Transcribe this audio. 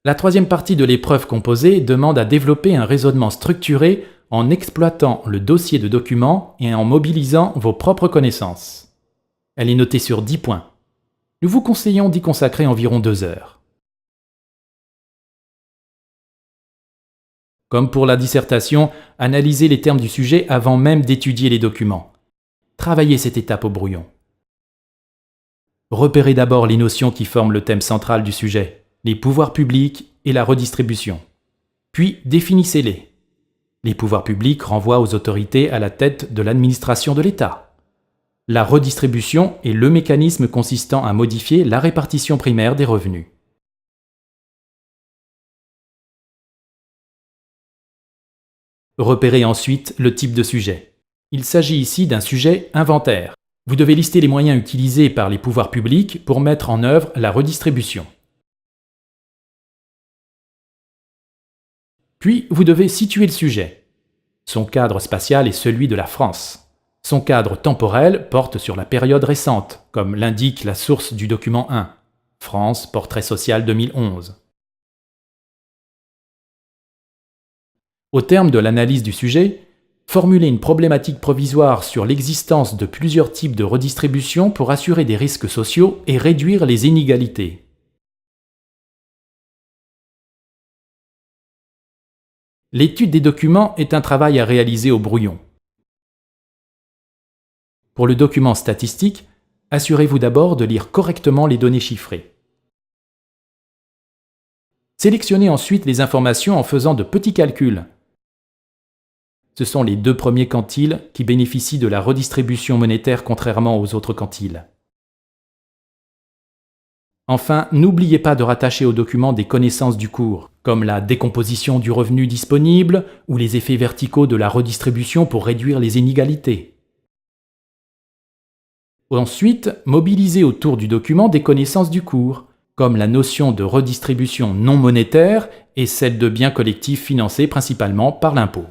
La troisième partie de l'épreuve composée demande à développer un raisonnement structuré en exploitant le dossier de documents et en mobilisant vos propres connaissances. Elle est notée sur 10 points. Nous vous conseillons d'y consacrer environ 2 heures. Comme pour la dissertation, analysez les termes du sujet avant même d'étudier les documents. Travaillez cette étape au brouillon. Repérez d'abord les notions qui forment le thème central du sujet, les pouvoirs publics et la redistribution. Puis définissez-les. Les pouvoirs publics renvoient aux autorités à la tête de l'administration de l'État. La redistribution est le mécanisme consistant à modifier la répartition primaire des revenus. Repérez ensuite le type de sujet. Il s'agit ici d'un sujet inventaire. Vous devez lister les moyens utilisés par les pouvoirs publics pour mettre en œuvre la redistribution. Puis, vous devez situer le sujet. Son cadre spatial est celui de la France. Son cadre temporel porte sur la période récente, comme l'indique la source du document 1, France, Portrait social 2011. Au terme de l'analyse du sujet, formulez une problématique provisoire sur l'existence de plusieurs types de redistribution pour assurer des risques sociaux et réduire les inégalités. L'étude des documents est un travail à réaliser au brouillon. Pour le document statistique, assurez-vous d'abord de lire correctement les données chiffrées. Sélectionnez ensuite les informations en faisant de petits calculs. Ce sont les 2 premiers quantiles qui bénéficient de la redistribution monétaire contrairement aux autres quantiles. Enfin, n'oubliez pas de rattacher au document des connaissances du cours, comme la décomposition du revenu disponible ou les effets verticaux de la redistribution pour réduire les inégalités. Ensuite, mobilisez autour du document des connaissances du cours, comme la notion de redistribution non monétaire et celle de biens collectifs financés principalement par l'impôt.